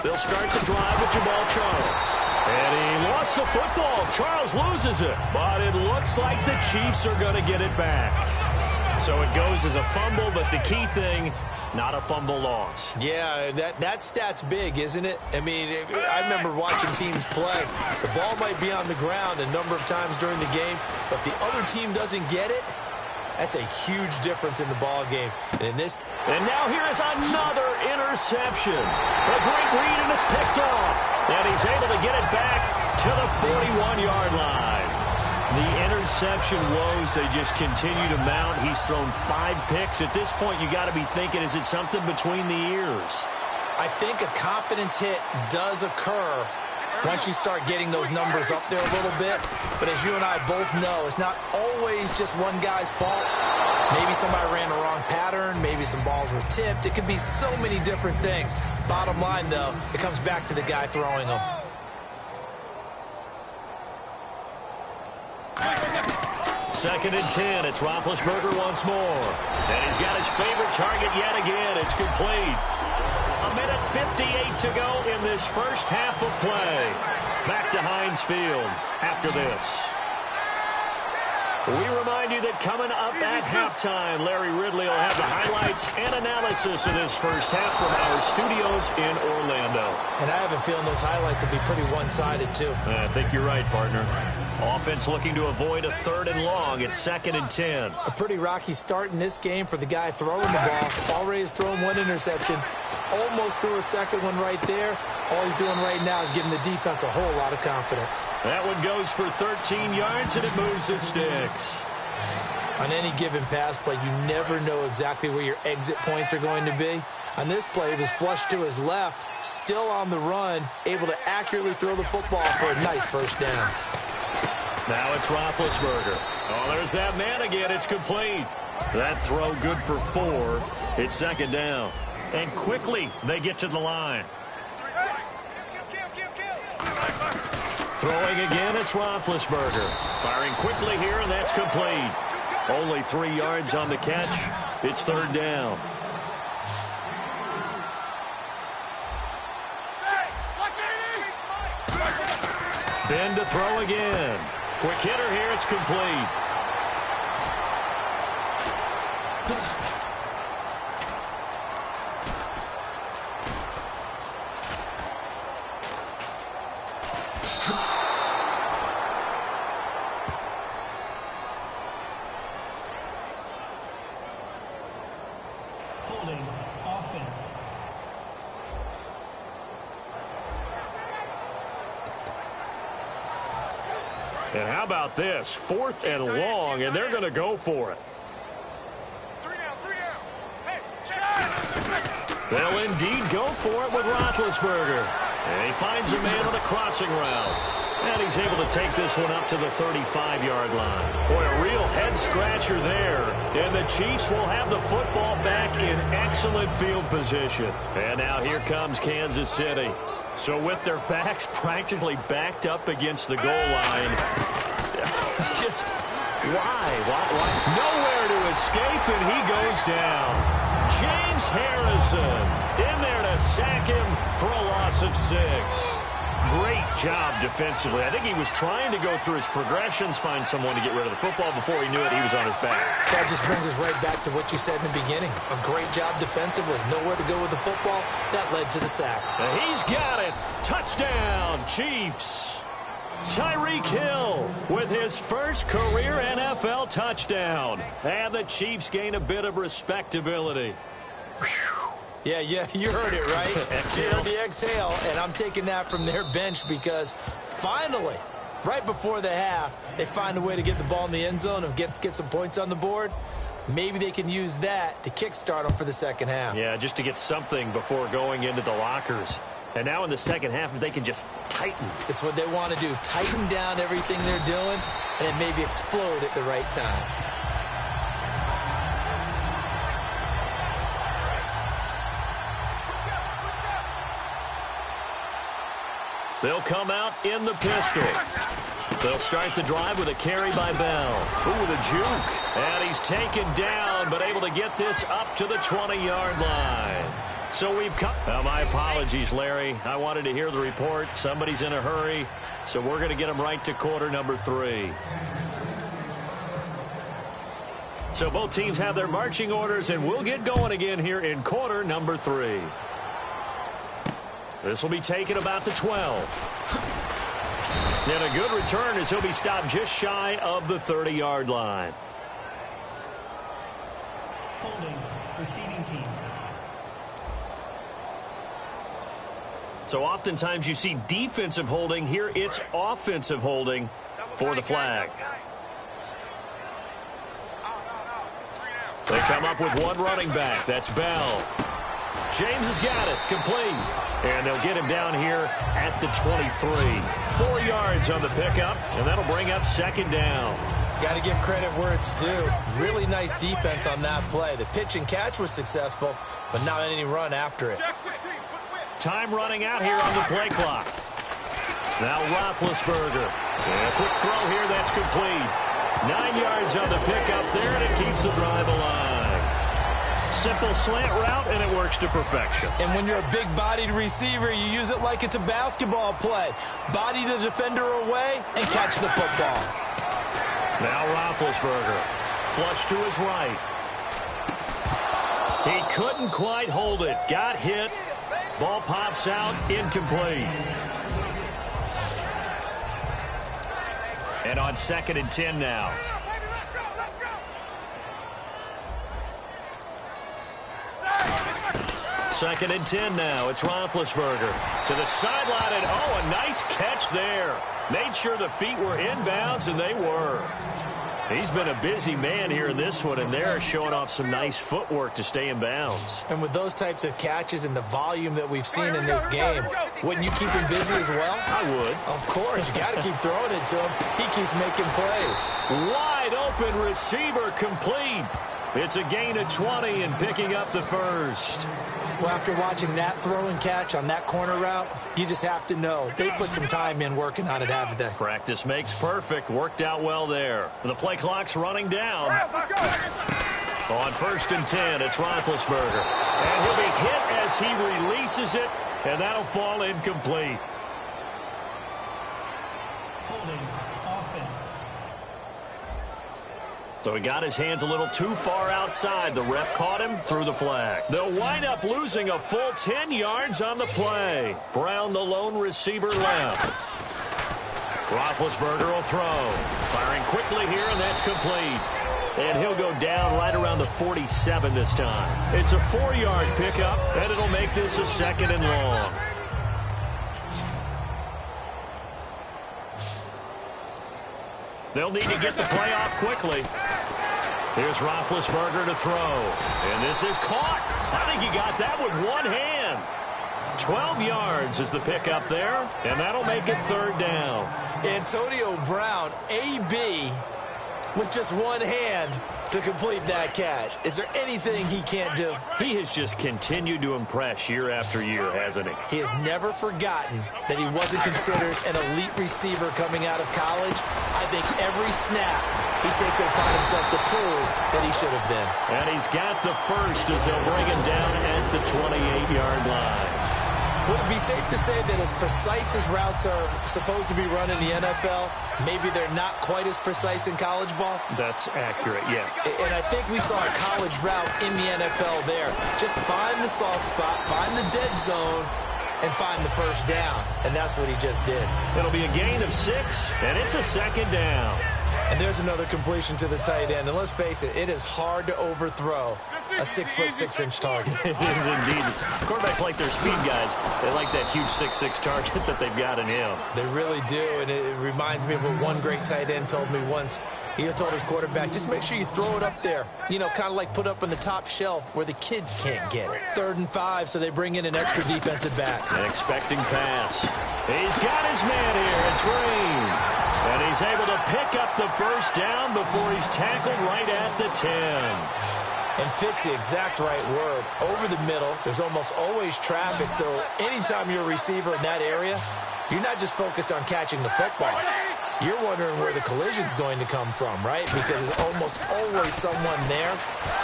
They'll start the drive with Jamal Charles. And he lost the football. Charles loses it. But it looks like the Chiefs are going to get it back. So it goes as a fumble, but the key thing, not a fumble loss.
Yeah, that stat's big, isn't it? I mean, I remember watching teams play. The ball might be on the ground a number of times during the game, but the other team doesn't get it. That's a huge difference in the ball game. And
now here is another interception. A great read, and it's picked off. And he's able to get it back to the 41-yard line. The interception woes, they just continue to mount. He's thrown 5 picks. At this point, you got to be thinking, is it something between the ears?
I think a confidence hit does occur once you start getting those numbers up there a little bit. But as you and I both know, it's not always just one guy's fault. Maybe somebody ran the wrong pattern. Maybe some balls were tipped. It could be so many different things. Bottom line, though, it comes back to the guy throwing them.
Second and 10. It's Roethlisberger once more. And he's got his favorite target yet again. It's complete. 1:58 to go in this first half of play. Back to Heinz Field after this. We remind you that coming up at halftime, Larry Ridley will have the highlights and analysis of this first half from our studios in Orlando.
And I have a feeling those highlights will be pretty one-sided, too.
I think you're right, partner. Offense looking to avoid a 3rd and long. It's 2nd and 10.
A pretty rocky start in this game for the guy throwing the ball. Already has thrown 1 interception. Almost threw a second one right there. All he's doing right now is giving the defense a whole lot of confidence.
That one goes for 13 yards, and it moves the sticks.
On any given pass play, you never know exactly where your exit points are going to be. On this play, it was flushed to his left, still on the run, able to accurately throw the football for a nice first down.
Now it's Roethlisberger. Oh, there's that man again. It's complete. That throw good for 4. It's 2nd down. And quickly, they get to the line. Throwing again, it's Roethlisberger. Firing quickly here, and that's complete. Only 3 yards on the catch. It's 3rd down. Ben to throw again. Quick hitter here, it's complete.
Holding offense.
And how about this? 4th and long, and they're going to go for it.
3 down. Hey, check.
They'll indeed go for it with Roethlisberger. And he finds a man on a crossing route. And he's able to take this one up to the 35-yard line. Boy, a real head-scratcher there. And the Chiefs will have the football back in excellent field position. And now here comes Kansas City. So with their backs practically backed up against the goal line, just why? Nowhere to escape, and he goes down. James Harrison in there to sack him for a loss of 6. Great job defensively. I think he was trying to go through his progressions, find someone to get rid of the football. Before he knew it, he was on his back.
That just brings us right back to what you said in the beginning. A great job defensively. Nowhere to go with the football. That led to the sack.
And he's got it. Touchdown, Chiefs. Tyreek Hill with his first career NFL touchdown. And the Chiefs gain a bit of respectability.
Yeah, you heard it, right?
Exhale.
You heard the exhale, and I'm taking that from their bench because finally, right before the half, they find a way to get the ball in the end zone and get some points on the board. Maybe they can use that to kickstart them for the second half.
Yeah, just to get something before going into the lockers. And now in the second half, they can just tighten.
It's what they want to do. Tighten down everything they're doing, and then maybe explode at the right time.
They'll come out in the pistol. They'll start the drive with a carry by Bell. Ooh, with a juke. And he's taken down, but able to get this up to the 20-yard line. So we've come. My apologies, Larry. I wanted to hear the report. Somebody's in a hurry, so we're going to get him right to quarter number 3. So both teams have their marching orders, and we'll get going again here in quarter number 3. This will be taken about the 12. And a good return as he'll be stopped just shy of the 30-yard line.
Holding, receiving team.
So oftentimes you see defensive holding. Here it's offensive holding for the flag. come up with one running back. That's Bell. James has got it. Complete. And they'll get him down here at the 23. 4 yards on the pickup, and that'll bring up second down.
Got to give credit where it's due. Really nice defense on that play. The pitch and catch was successful, but not any run after it.
Time running out here on the play clock. Now Roethlisberger. And a quick throw here, that's complete. 9 yards on the pickup there, and it keeps the drive alive. Simple slant route, and it works to perfection.
And when you're a big-bodied receiver, you use it like it's a basketball play. Body the defender away and catch the football.
Now Roethlisberger. Flush to his right. He couldn't quite hold it. Got hit. Ball pops out, incomplete. And on 2nd and 10 now. Second and 10 now. It's Roethlisberger to the sideline, and oh, a nice catch there. Made sure the feet were inbounds, and they were. He's been a busy man here in this one, and they're showing off some nice footwork to stay in bounds.
And with those types of catches and the volume that we've seen in this game, wouldn't you keep him busy as well?
I would.
Of course. You got to keep throwing it to him. He keeps making plays.
Wide open receiver complete. It's a gain of 20 and picking up the first.
Well, after watching that throw and catch on that corner route, you just have to know they put some time in working on it, haven't they?
Practice makes perfect. Worked out well there. The play clock's running down. On 1st and 10, it's Roethlisberger. And he'll be hit as he releases it, and that'll fall incomplete.
Holding offense.
So he got his hands a little too far outside. The ref caught him, threw the flag. They'll wind up losing a full 10 yards on the play. Brown, the lone receiver, left. Roethlisberger will throw. Firing quickly here, and that's complete. And he'll go down right around the 47 this time. It's a 4-yard pickup, and it'll make this a 2nd and long. They'll need to get the play off quickly. Here's Roethlisberger to throw. And this is caught. I think he got that with one hand. 12 yards is the pickup there, and that'll make it 3rd down.
Antonio Brown, AB, with just one hand to complete that catch. Is there anything he can't do?
He has just continued to impress year after year, hasn't he?
He has never forgotten that he wasn't considered an elite receiver coming out of college. I think every snap he takes it upon himself to prove that he should have been.
And he's got the first as they'll bring him down at the 28-yard line.
Would it be safe to say that as precise as routes are supposed to be run in the NFL, maybe they're not quite as precise in college ball?
That's accurate, yeah.
And I think we saw a college route in the NFL there. Just find the soft spot, find the dead zone, and find the first down. And that's what he just did.
It'll be a gain of 6, and it's a 2nd down.
And there's another completion to the tight end. And let's face it, it is hard to overthrow a 6'6" target.
It is indeed. Quarterbacks like their speed guys. They like that huge 6'6" target that they've got in him.
They really do, and it reminds me of what one great tight end told me once. He told his quarterback, just make sure you throw it up there. You know, kind of like put up on the top shelf where the kids can't get it. 3rd and 5, so they bring in an extra defensive back.
An expecting pass. He's got his man here. It's Green. And he's able to pick up the first down before he's tackled right at the 10.
And fit's the exact right word. Over the middle, there's almost always traffic, so anytime you're a receiver in that area, you're not just focused on catching the football. You're wondering where the collision's going to come from, right? Because there's almost always someone there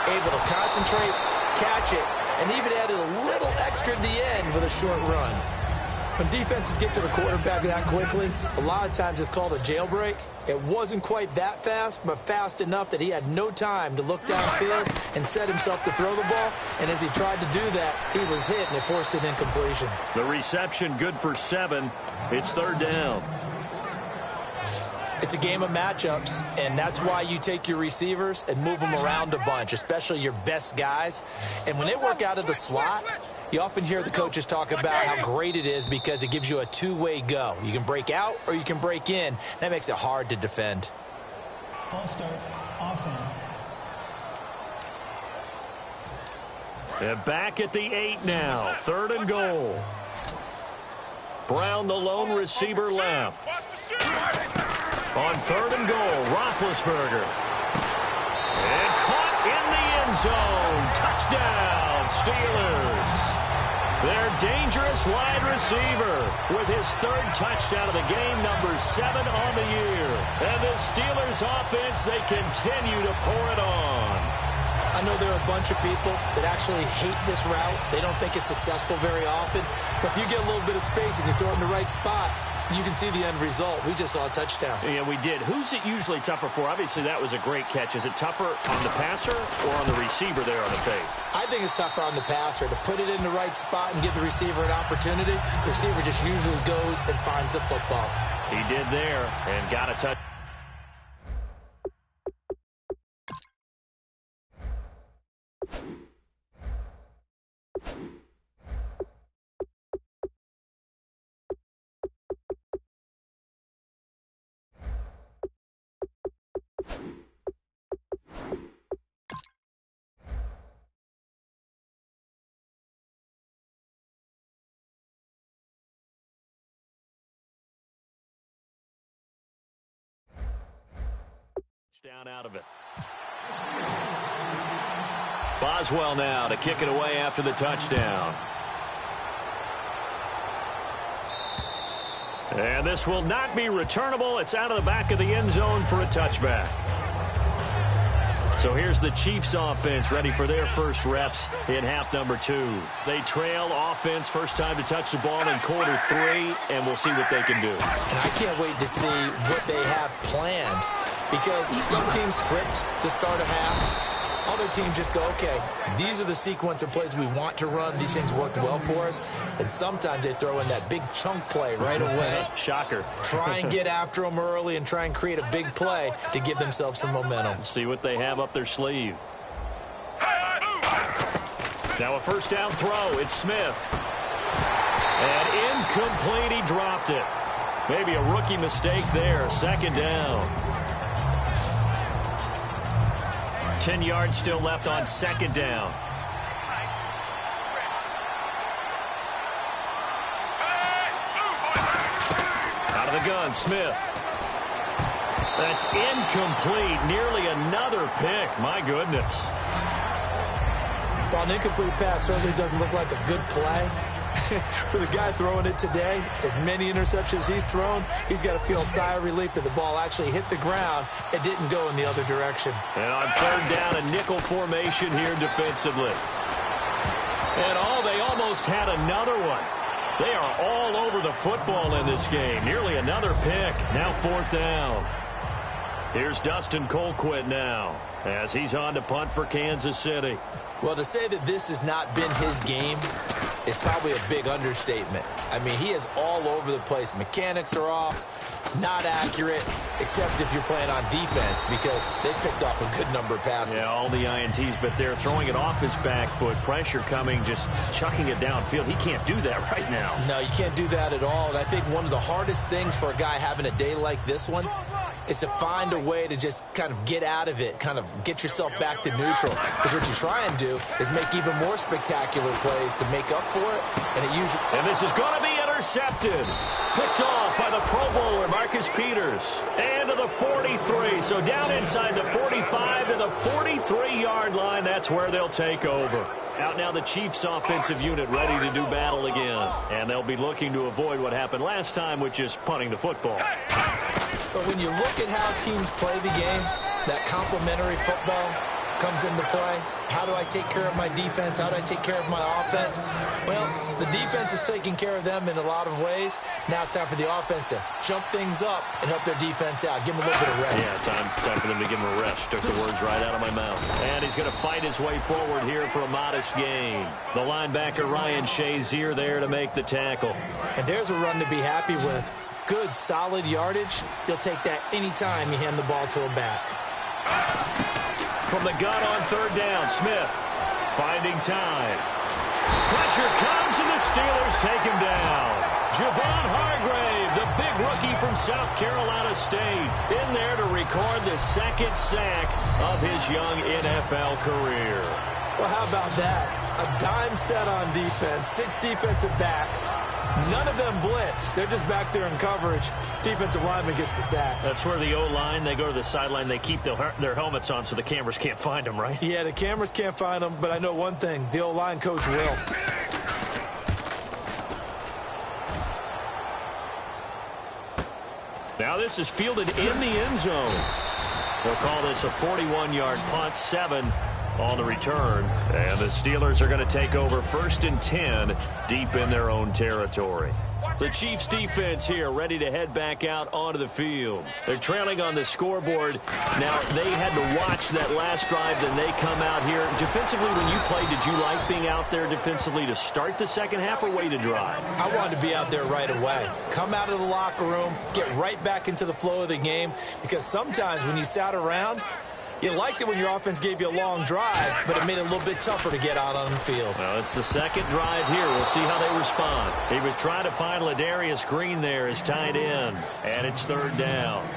able to concentrate, catch it, and even added a little extra at the end with a short run. When defenses get to the quarterback that quickly, a lot of times it's called a jailbreak. It wasn't quite that fast, but fast enough that he had no time to look downfield and set himself to throw the ball. And as he tried to do that, he was hit, and it forced an incompletion.
The reception good for 7. It's 3rd down.
It's a game of matchups, and that's why you take your receivers and move them around a bunch, especially your best guys. And when they work out of the slot, you often hear the coaches talk about how great it is because it gives you a two-way go. You can break out or you can break in. That makes it hard to defend.
All-start offense.
And back at the 8 now. 3rd and goal. Brown, the lone receiver, left. On 3rd and goal, Roethlisberger. And caught in the end zone. Touchdown, Steelers. Their dangerous wide receiver with his 3rd touchdown of the game, number 7 on the year. And the Steelers offense, they continue to pour it on.
I know there are a bunch of people that actually hate this route. They don't think it's successful very often. But if you get a little bit of space and you throw it in the right spot, you can see the end result. We just saw a touchdown.
Yeah, we did. Who's it usually tougher for? Obviously, that was a great catch. Is it tougher on the passer or on the receiver there on the fade?
I think it's tougher on the passer to put it in the right spot and give the receiver an opportunity. The receiver just usually goes and finds the football.
He did there and got a touch. Down out of it. Boswell now to kick it away after the touchdown. And this will not be returnable. It's out of the back of the end zone for a touchback. So here's the Chiefs offense ready for their first reps in half number 2. They trail offense, first time to touch the ball in quarter 3, and we'll see what they can do.
And I can't wait to see what they have planned. Because some teams script to start a half. Other teams just go, okay, these are the sequence of plays we want to run. These things worked well for us. And sometimes they throw in that big chunk play right away.
Shocker.
Try and get after them early and try and create a big play to give themselves some momentum.
See what they have up their sleeve. Now a first down throw. It's Smith. And incomplete. He dropped it. Maybe a rookie mistake there. 2nd down. 10 yards still left on 2nd down. Out of the gun, Smith. That's incomplete. Nearly another pick. My goodness.
Well, an incomplete pass certainly doesn't look like a good play. For the guy throwing it today, as many interceptions he's thrown, he's got to feel a sigh of relief that the ball actually hit the ground and didn't go in the other direction.
And on 3rd down, a nickel formation here defensively. And they almost had another one. They are all over the football in this game. Nearly another pick. Now 4th down. Here's Dustin Colquitt now as he's on to punt for Kansas City.
Well, to say that this has not been his game is probably a big understatement. I mean, he is all over the place. Mechanics are off, not accurate, except if you're playing on defense because they picked off a good number of passes.
Yeah, all the INTs, but they're throwing it off his back foot. Pressure coming, just chucking it downfield. He can't do that right now.
No, you can't do that at all. And I think one of the hardest things for a guy having a day like this one is to find a way to just kind of get out of it, kind of get yourself back to neutral. Because what you try and do is make even more spectacular plays to make up for it.
And this is going to be intercepted. Picked off by the Pro Bowler, Marcus Peters. And to the 43. So down inside the 45 to the 43-yard line. That's where they'll take over. Out now the Chiefs offensive unit ready to do battle again. And they'll be looking to avoid what happened last time, which is punting the football.
But when you look at how teams play the game, that complementary football comes into play. How do I take care of my defense? How do I take care of my offense? Well, the defense is taking care of them in a lot of ways. Now it's time for the offense to jump things up and help their defense out. Give them a little bit of rest.
Yeah, time for them to give them a rest. Took the words right out of my mouth. And he's going to fight his way forward here for a modest gain. The linebacker, Ryan Shazier, there to make the tackle.
And there's a run to be happy with. Good, solid yardage. You'll take that anytime you hand the ball to a back.
From the gun on 3rd down, Smith finding time. Pressure comes, and the Steelers take him down. Javon Hargrave, the big rookie from South Carolina State, in there to record the 2nd sack of his young NFL career.
Well, how about that? a dime set on defense, 6 defensive backs. None of them blitz. They're just back there in coverage. Defensive lineman gets the sack.
That's where the O-line, they go to the sideline, they keep their helmets on so the cameras can't find them, right?
Yeah, the cameras can't find them, but I know one thing. The O-line coach will.
Now this is fielded in the end zone. They'll call this a 41-yard punt, 7 on the return. And the Steelers are going to take over 1st and 10 deep in their own territory. The Chiefs defense here ready to head back out onto the field. They're trailing on the scoreboard. Now, they had to watch that last drive, then they come out here. Defensively, when you played, did you like being out there defensively to start the second half or wait a drive?
I wanted to be out there right away. Come out of the locker room, get right back into the flow of the game, because sometimes when you sat around, you liked it when your offense gave you a long drive, but it made it a little bit tougher to get out on the field.
Well, it's the second drive here. We'll see how they respond. He was trying to find Ladarius Green there as tight end, and it's 3rd down.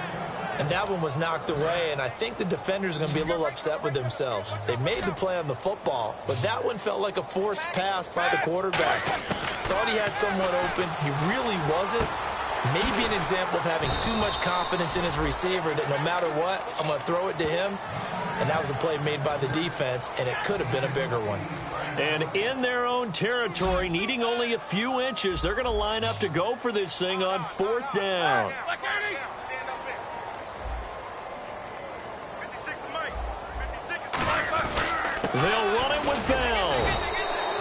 And that one was knocked away, and I think the defenders are going to be a little upset with themselves. They made the play on the football, but that one felt like a forced pass by the quarterback. Thought he had someone open. He really wasn't. Maybe an example of having too much confidence in his receiver that no matter what, I'm going to throw it to him. And that was a play made by the defense, and it could have been a bigger one.
And in their own territory, needing only a few inches, they're going to line up to go for this thing on 4th down. They'll run it with Bell.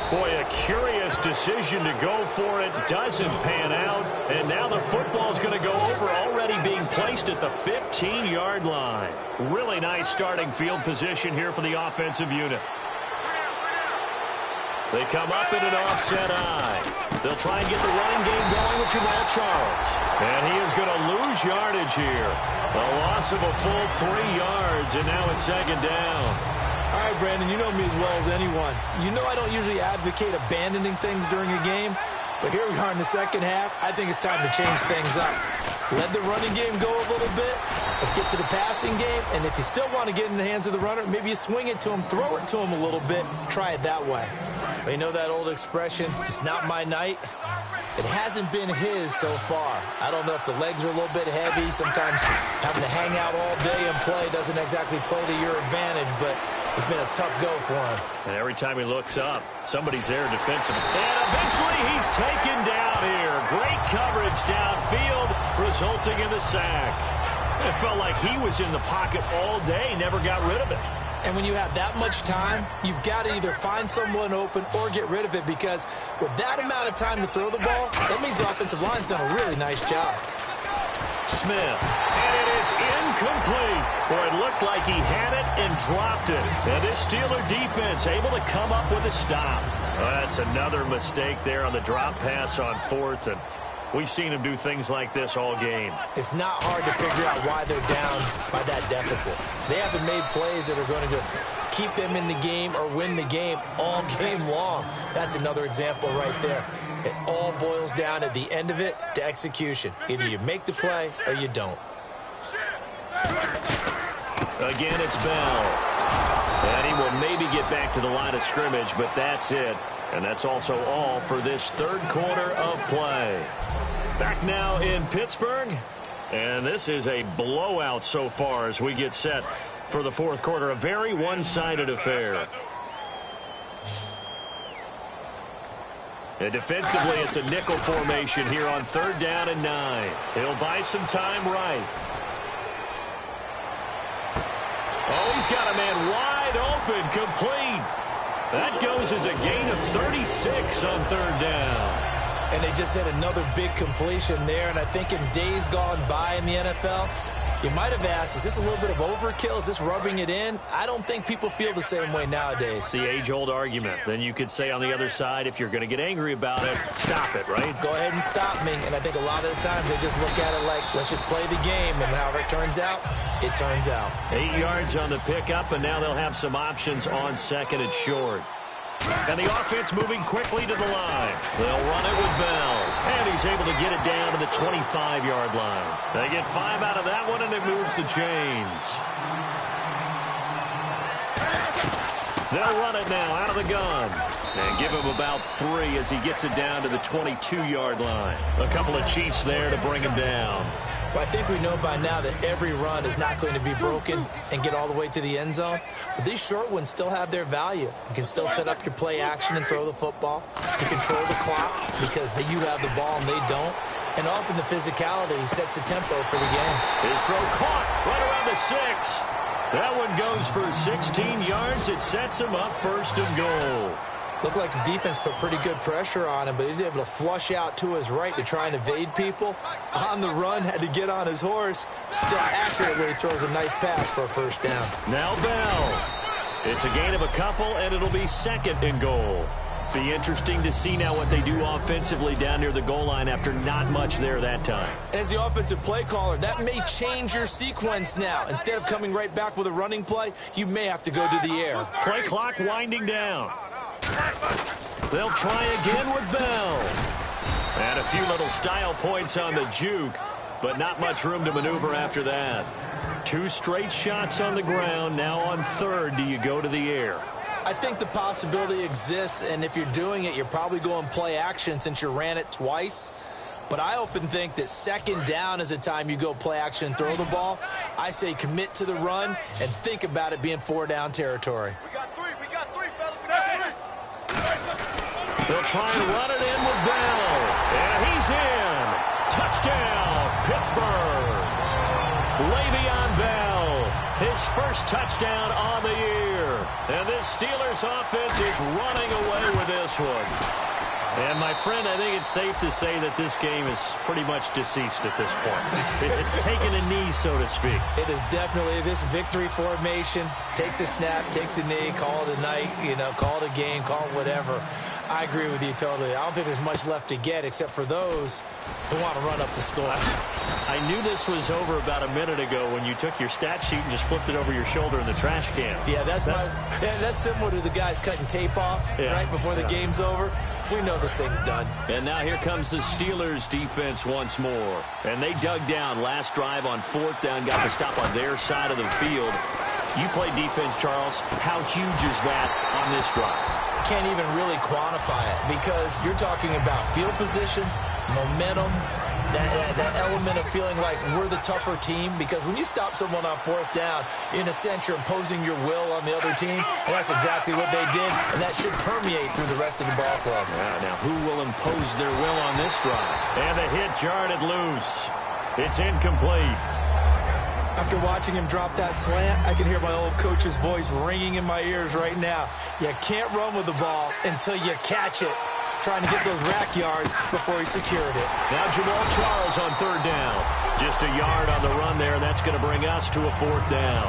Boy, a curious decision to go for it. Doesn't pan out. And now the football's going to go over, already being placed at the 15-yard line. Really nice starting field position here for the offensive unit. They come up in an offset eye. They'll try and get the running game going with Jamal Charles. And he is going to lose yardage here. A loss of a full 3 yards, and now it's 2nd down.
All right, Brandon, you know me as well as anyone. You know I don't usually advocate abandoning things during a game, but here we are in the second half. I think it's time to change things up. Let the running game go a little bit. Let's get to the passing game, and if you still want to get in the hands of the runner, maybe you swing it to him, throw it to him a little bit, try it that way. But you know that old expression, it's not my night? It hasn't been his so far. I don't know if the legs are a little bit heavy. Sometimes having to hang out all day and play doesn't exactly play to your advantage, but it's been a tough go for him.
And every time he looks up, somebody's there defensively. And eventually he's taken down here. Great coverage downfield, resulting in the sack. It felt like he was in the pocket all day, never got rid of it.
And when you have that much time, you've got to either find someone open or get rid of it, because with that amount of time to throw the ball, that means the offensive line's done a really nice job.
Smith, and it is incomplete. Boy, it looked like he had it and dropped it. And this Steeler defense able to come up with a stop. That's another mistake there on the drop pass on 4th, and we've seen him do things like this all game.
It's not hard to figure out why they're down by that deficit. They haven't made plays that are going to keep them in the game or win the game all game long. That's another example right there. It all boils down at the end of it to execution. Either you make the play or you don't.
Again, it's Bell. And he will maybe get back to the line of scrimmage, but that's it. And that's also all for this 3rd quarter of play. Back now in Pittsburgh. And this is a blowout so far as we get set for the 4th quarter. A very one-sided affair. And defensively, it's a nickel formation here on 3rd down and 9. He'll buy some time right. Oh, he's got a man wide open, complete. That goes as a gain of 36 on 3rd down.
And they just had another big completion there, and I think in days gone by in the NFL, you might have asked, is this a little bit of overkill? Is this rubbing it in? I don't think people feel the same way nowadays.
It's the age-old argument. Then you could say on the other side, if you're going to get angry about it, stop it, right?
Go ahead and stop me. And I think a lot of the times they just look at it like, let's just play the game. And however it turns out, it turns out.
8 yards on the pickup, and now they'll have some options on 2nd and short. And the offense moving quickly to the line. They'll run it with Bell. And he's able to get it down to the 25-yard line. They get 5 out of that one, and it moves the chains. They'll run it now out of the gun. And give him about 3 as he gets it down to the 22-yard line. A couple of Chiefs there to bring him down.
Well, I think we know by now that every run is not going to be broken and get all the way to the end zone. But these short ones still have their value. You can still set up your play action and throw the football. You control the clock because you have the ball and they don't. And often the physicality sets the tempo for the game.
His throw caught right around the 6. That one goes for 16 yards. It sets him up 1st and goal.
Looked like the defense put pretty good pressure on him, but he's able to flush out to his right to try and evade people. On the run, had to get on his horse. Still accurately throws a nice pass for a 1st down.
Now Bell. It's a gain of a couple, and it'll be 2nd and goal. Be interesting to see now what they do offensively down near the goal line after not much there that time.
As the offensive play caller, that may change your sequence now. Instead of coming right back with a running play, you may have to go to the air.
Play clock winding down. They'll try again with Bell. And a few little style points on the juke, but not much room to maneuver after that. 2 straight shots on the ground. Now on 3rd, do you go to the air?
I think the possibility exists, and if you're doing it, you're probably going play action since you ran it twice. But I often think that 2nd down is a time you go play action and throw the ball. I say commit to the run and think about it being 4-down territory.
We got 3, fellas. We got 3.
They'll try and run it in with Bell. And he's in. Touchdown, Pittsburgh. Le'Veon Bell, his 1st touchdown on the year. And this Steelers offense is running away with this one. And, my friend, I think it's safe to say that this game is pretty much deceased at this point. It's taken a knee, so to speak.
It is definitely this victory formation. Take the snap, take the knee, call it a night, call it a game, call it whatever. I agree with you totally. I don't think there's much left to get except for those who want to run up the score.
I knew this was over about a minute ago when you took your stat sheet and just flipped it over your shoulder in the trash can.
Yeah, that's similar to the guys cutting tape off right before the game's over. We know this thing's done.
And now here comes the Steelers defense once more. And they dug down last drive on 4th down, got the stop on their side of the field. You play defense, Charles. How huge is that on this drive?
Can't even really quantify it because you're talking about field position, momentum, that element of feeling like we're the tougher team, because when you stop someone on 4th down, in a sense, you're imposing your will on the other team, and that's exactly what they did, and that should permeate through the rest of the ball club.
Now, who will impose their will on this drive? And the hit jarred it loose. It's incomplete.
After watching him drop that slant, I can hear my old coach's voice ringing in my ears right now. You can't run with the ball until you catch it. Trying to get those rack yards before he secured it.
Now Jamal Charles on 3rd down. Just a yard on the run there, and that's going to bring us to a 4th down.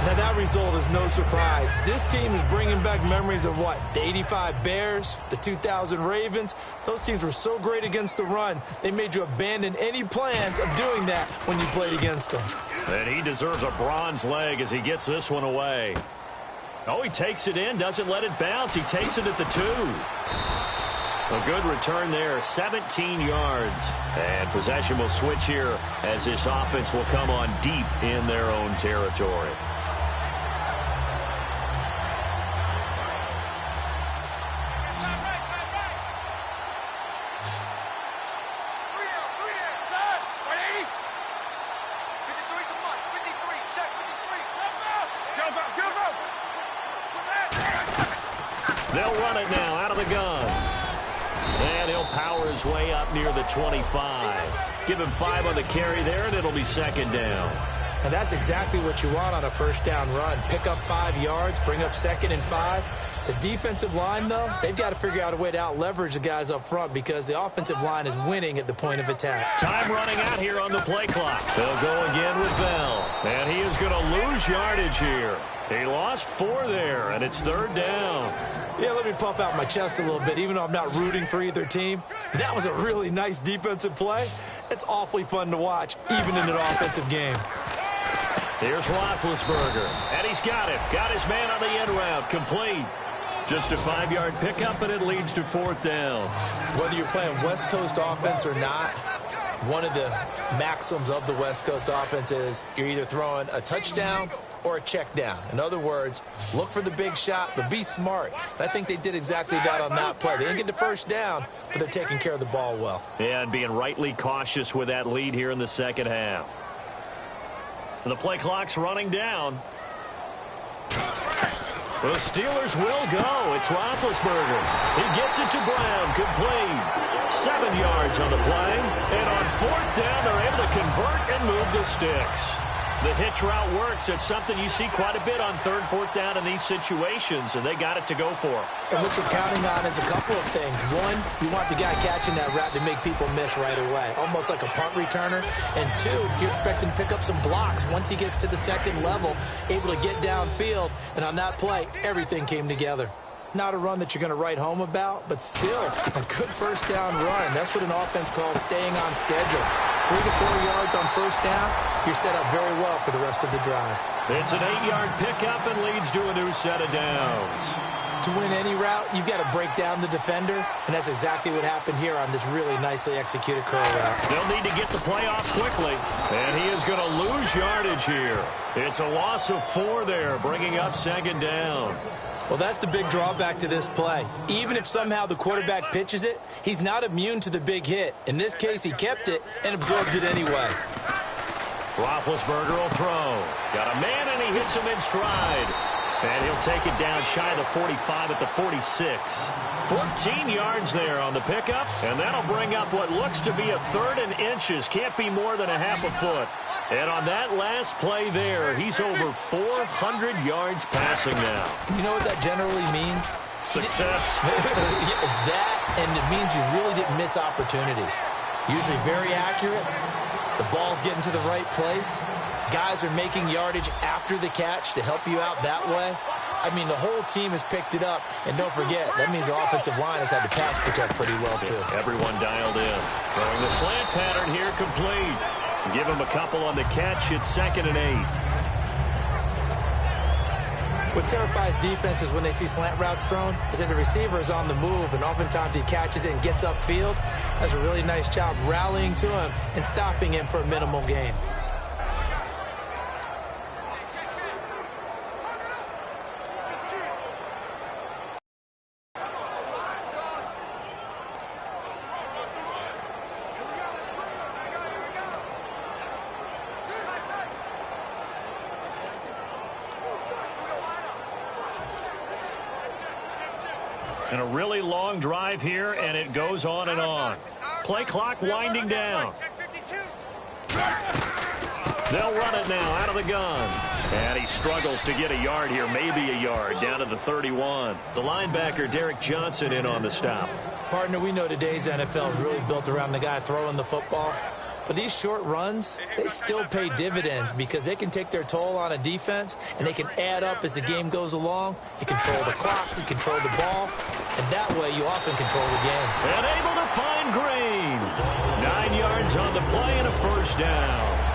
Now that result is no surprise. This team is bringing back memories of what? The 85 Bears, the 2000 Ravens. Those teams were so great against the run, they made you abandon any plans of doing that when you played against them.
And he deserves a bronze leg as he gets this one away. Oh, he takes it in, doesn't let it bounce. He takes it at the 2. A good return there, 17 yards. And possession will switch here as this offense will come on deep in their own territory. They'll run it now out of the gun. And he'll power his way up near the 25. Give him 5 on the carry there, and it'll be 2nd down.
And that's exactly what you want on a 1st down run. Pick up 5 yards, bring up 2nd and 5. The defensive line, though, they've got to figure out a way to out-leverage the guys up front because the offensive line is winning at the point of attack.
Time running out here on the play clock. They'll go again with Bell. And he is going to lose yardage here. He lost 4 there, and it's 3rd down.
Yeah, let me puff out my chest a little bit, even though I'm not rooting for either team. That was a really nice defensive play. It's awfully fun to watch, even in an offensive game.
Here's Roethlisberger, and he's got it. Got his man on the end route, complete. Just a 5-yard pickup, and it leads to 4th down.
Whether you're playing West Coast offense or not, one of the maxims of the West Coast offense is you're either throwing a touchdown or a check down. In other words, look for the big shot, but be smart. I think they did exactly that on that play. They didn't get the first down, but they're taking care of the ball well.
Yeah, and being rightly cautious with that lead here in the second half. The play clock's running down. The Steelers will go. It's Roethlisberger. He gets it to Brown. Complete. 7 yards on the play. And on 4th down, they're able to convert and move the sticks. The hitch route works. It's something you see quite a bit on 3rd, 4th down in these situations, and they got it to go for.
And what you're counting on is a couple of things. One, you want the guy catching that route to make people miss right away, almost like a punt returner. And 2, you're expecting to pick up some blocks once he gets to the 2nd level, able to get downfield. And on that play, everything came together. Not a run that you're going to write home about, but still a good 1st down run. That's what an offense calls staying on schedule. 3 to 4 yards on 1st down, you're set up very well for the rest of the drive.
It's an 8-yard pickup and leads to a new set of downs.
To win any route, you've got to break down the defender, and that's exactly what happened here on this really nicely executed curl route.
They'll need to get the play off quickly, and he is going to lose yardage here. It's a loss of 4 there, bringing up 2nd down.
Well, that's the big drawback to this play. Even if somehow the quarterback pitches it, he's not immune to the big hit. In this case, he kept it and absorbed it anyway.
Roethlisberger will throw. Got a man, and he hits him in stride. And he'll take it down shy of the 45 at the 46. 14 yards there on the pickup, and that'll bring up what looks to be a 3rd and inches. Can't be more than a half a foot. And on that last play there, he's over 400 yards passing now.
You know what that generally means?
Success.
That, and it means you really didn't miss opportunities. Usually very accurate. The ball's getting to the right place. Guys are making yardage after the catch to help you out that way. I mean, the whole team has picked it up. And don't forget, that means the offensive line has had to pass protect pretty well, too.
Everyone dialed in. Throwing the slant pattern here complete. Give him a couple on the catch. It's 2nd and 8.
What terrifies defenses when they see slant routes thrown is that the receiver is on the move, and oftentimes he catches it and gets upfield. Does a really nice job rallying to him and stopping him for a minimal gain.
And a really long drive here, and it goes on and on. Play clock winding down. They'll run it now out of the gun. And he struggles to get a yard here, maybe a yard, down to the 31. The linebacker, Derek Johnson, in on the stop.
Partner, we know today's NFL is really built around the guy throwing the football. But these short runs, they still pay dividends because they can take their toll on a defense, and they can add up as the game goes along. You control the clock, you control the ball, and that way you often control the game.
And able to find Green. 9 yards on the play and a 1st down.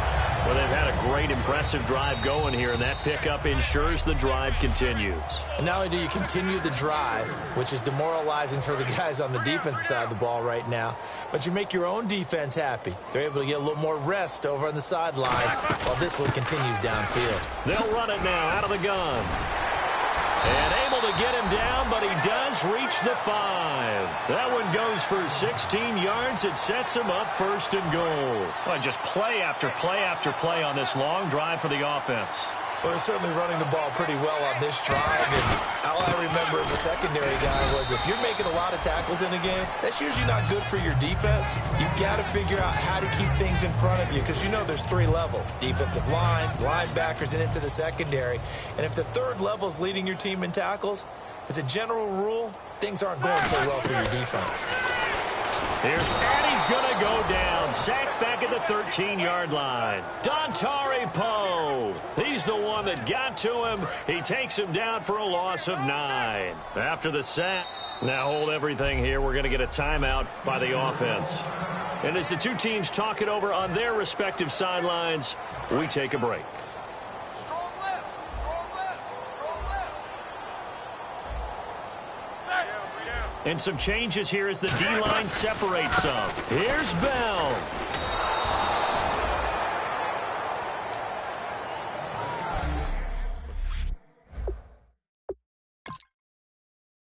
Well, they've had a great, impressive drive going here, and that pickup ensures the drive continues.
And not only do you continue the drive, which is demoralizing for the guys on the defensive side of the ball right now, but you make your own defense happy. They're able to get a little more rest over on the sidelines while this one continues downfield.
They'll run it now out of the gun. And able to get him down, but he does reach the 5. That one goes for 16 yards. It sets him up 1st and goal. Well, just play after play after play on this long drive for the offense.
Well, they're certainly running the ball pretty well on this drive, and all I remember as a secondary guy was if you're making a lot of tackles in a game, that's usually not good for your defense. You've got to figure out how to keep things in front of you because you know there's 3 levels, defensive line, linebackers, and into the secondary. And if the 3rd level is leading your team in tackles, as a general rule, things aren't going so well for your defense.
And he's going to go down. Sacked back at the 13-yard line. Dontari Poe. He's the one that got to him. He takes him down for a loss of 9. After the sack. Now hold everything here. We're going to get a timeout by the offense. And as the two teams talk it over on their respective sidelines, we take a break. And some changes here as the D-line separates some. Here's Bell.